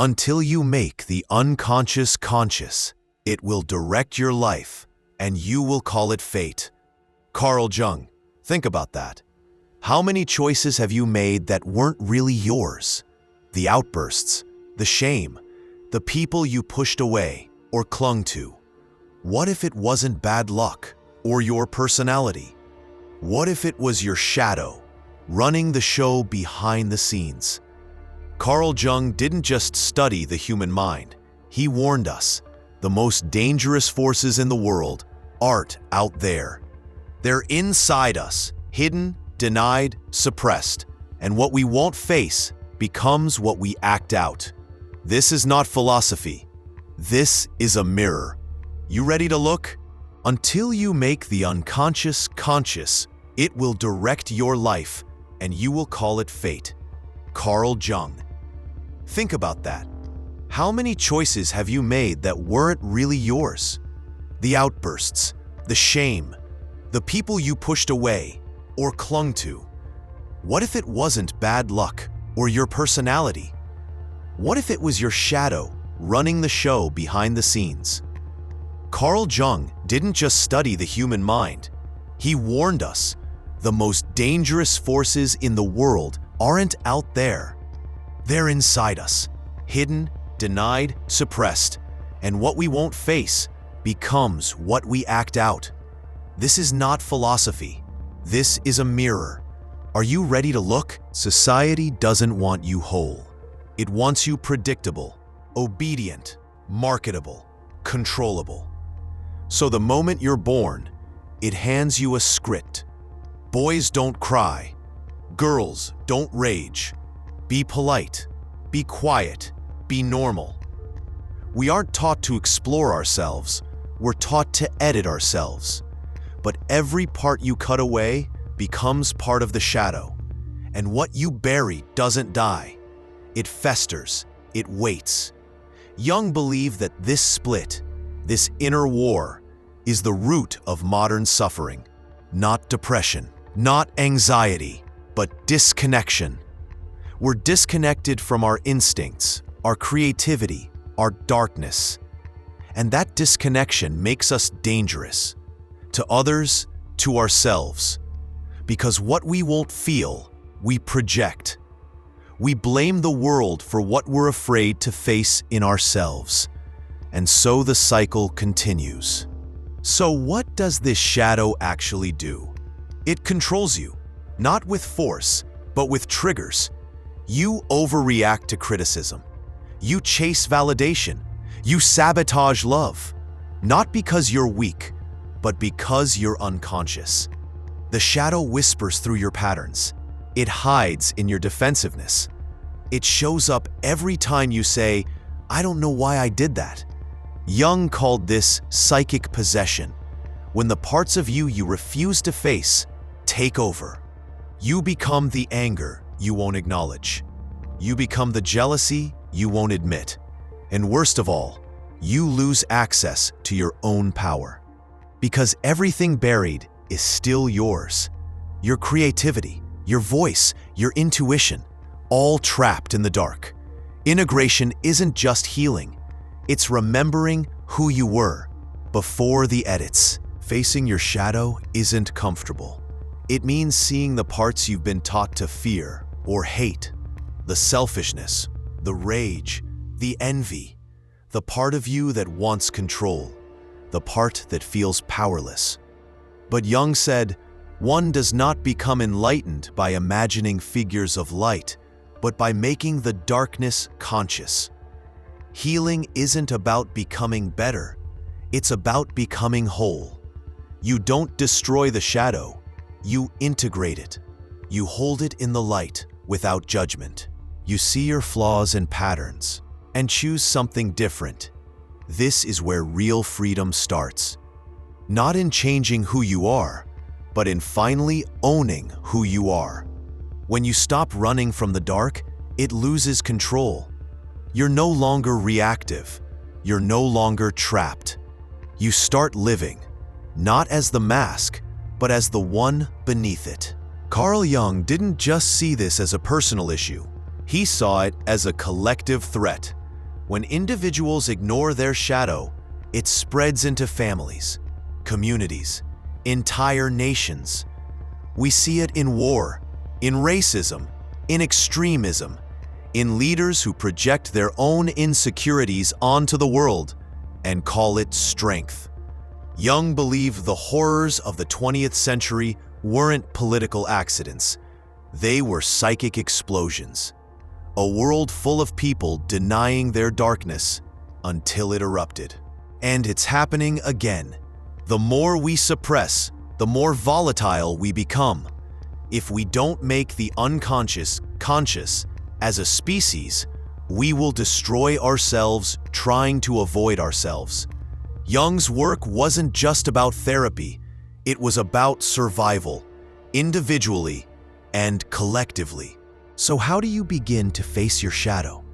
Until you make the unconscious conscious, it will direct your life, and you will call it fate. Carl Jung, think about that. How many choices have you made that weren't really yours? The outbursts, the shame, the people you pushed away or clung to. What if it wasn't bad luck or your personality? What if it was your shadow, running the show behind the scenes? Carl Jung didn't just study the human mind. He warned us, the most dangerous forces in the world aren't out there. They're inside us, hidden, denied, suppressed, and what we won't face becomes what we act out. This is not philosophy. This is a mirror. You ready to look? Until you make the unconscious conscious, it will direct your life, and you will call it fate. Carl Jung. Think about that. How many choices have you made that weren't really yours? The outbursts, the shame, the people you pushed away or clung to. What if it wasn't bad luck or your personality? What if it was your shadow running the show behind the scenes? Carl Jung didn't just study the human mind. He warned us, the most dangerous forces in the world aren't out there. They're inside us, hidden, denied, suppressed, and what we won't face becomes what we act out. This is not philosophy. This is a mirror. Are you ready to look? Society doesn't want you whole. It wants you predictable, obedient, marketable, controllable. So the moment you're born, it hands you a script. Boys don't cry. Girls don't rage. Be polite. Be quiet. Be normal. We aren't taught to explore ourselves. We're taught to edit ourselves. But every part you cut away becomes part of the shadow. And what you bury doesn't die. It festers. It waits. Jung believed that this split, this inner war, is the root of modern suffering. Not depression, not anxiety, but disconnection. We're disconnected from our instincts, our creativity, our darkness. And that disconnection makes us dangerous. To others, to ourselves. Because what we won't feel, we project. We blame the world for what we're afraid to face in ourselves. And so the cycle continues. So what does this shadow actually do? It controls you, not with force, but with triggers. You overreact to criticism. You chase validation. You sabotage love. Not because you're weak, but because you're unconscious. The shadow whispers through your patterns. It hides in your defensiveness. It shows up every time you say, "I don't know why I did that." Jung called this psychic possession, when the parts of you refuse to face take over. You become the anger you won't acknowledge. You become the jealousy you won't admit. And worst of all, you lose access to your own power. Because everything buried is still yours. Your creativity, your voice, your intuition, all trapped in the dark. Integration isn't just healing. It's remembering who you were before the edits. Facing your shadow isn't comfortable. It means seeing the parts you've been taught to fear or hate. The selfishness, the rage, the envy, the part of you that wants control, the part that feels powerless. But Jung said, one does not become enlightened by imagining figures of light, but by making the darkness conscious. Healing isn't about becoming better, it's about becoming whole. You don't destroy the shadow, you integrate it. You hold it in the light without judgment. You see your flaws and patterns, and choose something different. This is where real freedom starts. Not in changing who you are, but in finally owning who you are. When you stop running from the dark, it loses control. You're no longer reactive. You're no longer trapped. You start living, not as the mask, but as the one beneath it. Carl Jung didn't just see this as a personal issue. He saw it as a collective threat, When individuals ignore their shadow, it spreads into families, communities, entire nations. We see it in war, in racism, in extremism, in leaders who project their own insecurities onto the world and call it strength. Jung believed the horrors of the 20th century weren't political accidents. They were psychic explosions. A world full of people denying their darkness until it erupted. And it's happening again. The more we suppress, the more volatile we become. If we don't make the unconscious conscious as a species, we will destroy ourselves trying to avoid ourselves. Jung's work wasn't just about therapy. It was about survival, individually and collectively. So how do you begin to face your shadow?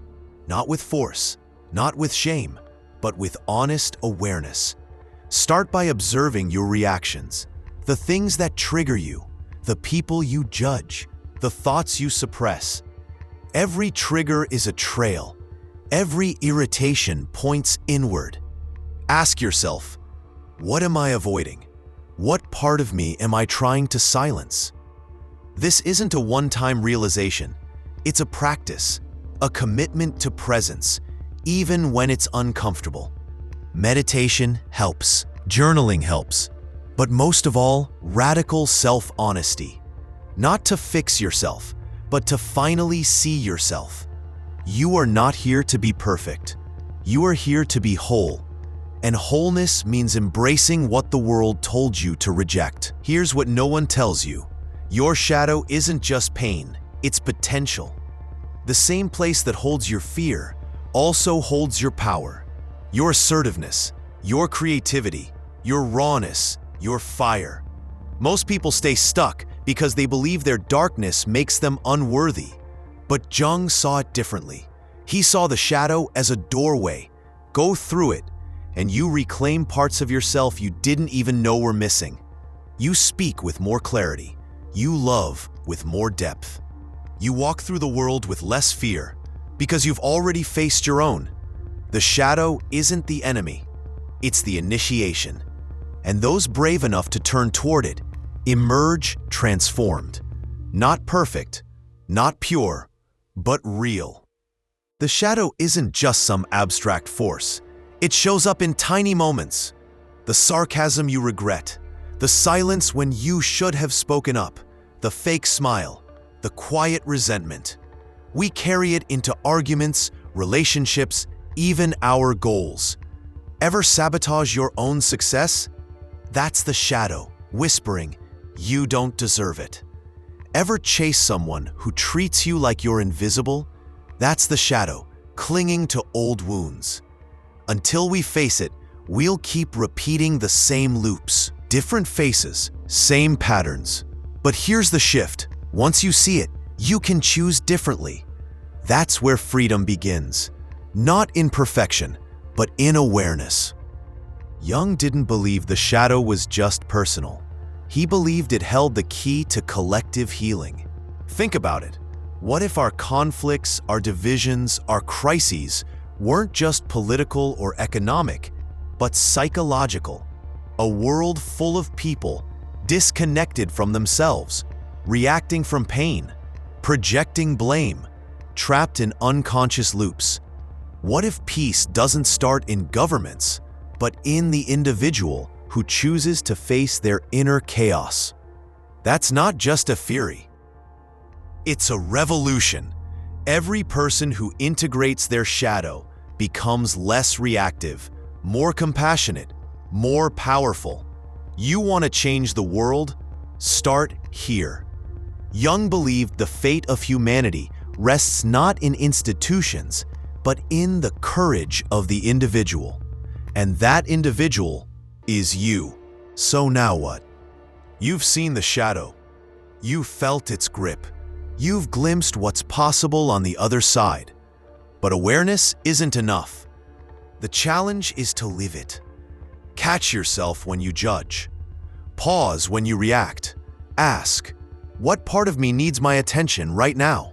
Not with force, not with shame, but with honest awareness. Start by observing your reactions, the things that trigger you, the people you judge, the thoughts you suppress. Every trigger is a trail. Every irritation points inward. Ask yourself, what am I avoiding? What part of me am I trying to silence? This isn't a one-time realization. It's a practice, a commitment to presence, even when it's uncomfortable. Meditation helps, journaling helps, but most of all, radical self-honesty. Not to fix yourself, but to finally see yourself. You are not here to be perfect. You are here to be whole. And wholeness means embracing what the world told you to reject. Here's what no one tells you. Your shadow isn't just pain, it's potential. The same place that holds your fear also holds your power, your assertiveness, your creativity, your rawness, your fire. Most people stay stuck because they believe their darkness makes them unworthy. But Jung saw it differently. He saw the shadow as a doorway. Go through it, and you reclaim parts of yourself you didn't even know were missing. You speak with more clarity. You love with more depth. You walk through the world with less fear because you've already faced your own. The shadow isn't the enemy, it's the initiation. And those brave enough to turn toward it emerge transformed. Not perfect, not pure, but real. The shadow isn't just some abstract force. It shows up in tiny moments. The sarcasm you regret, the silence when you should have spoken up, the fake smile, the quiet resentment. We carry it into arguments, relationships, even our goals. Ever sabotage your own success? That's the shadow, whispering, you don't deserve it. Ever chase someone who treats you like you're invisible? That's the shadow, clinging to old wounds. Until we face it, we'll keep repeating the same loops. Different faces, same patterns. But here's the shift. Once you see it, you can choose differently. That's where freedom begins. Not in perfection, but in awareness. Jung didn't believe the shadow was just personal. He believed it held the key to collective healing. Think about it. What if our conflicts, our divisions, our crises weren't just political or economic, but psychological? A world full of people disconnected from themselves, reacting from pain, projecting blame, trapped in unconscious loops. What if peace doesn't start in governments, but in the individual who chooses to face their inner chaos? That's not just a theory. It's a revolution. Every person who integrates their shadow becomes less reactive, more compassionate, more powerful. You want to change the world? Start here. Jung believed the fate of humanity rests not in institutions, but in the courage of the individual. And that individual is you. So now what? You've seen the shadow. You've felt its grip. You've glimpsed what's possible on the other side. But awareness isn't enough. The challenge is to live it. Catch yourself when you judge. Pause when you react. Ask, what part of me needs my attention right now?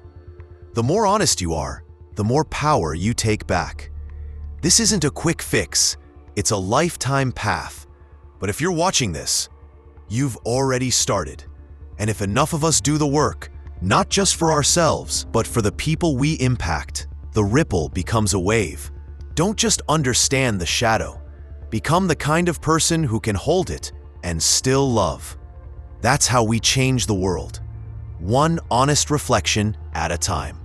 The more honest you are, the more power you take back. This isn't a quick fix, it's a lifetime path. But if you're watching this, you've already started. And if enough of us do the work, not just for ourselves, but for the people we impact, the ripple becomes a wave. Don't just understand the shadow. Become the kind of person who can hold it and still love. That's how we change the world, one honest reflection at a time.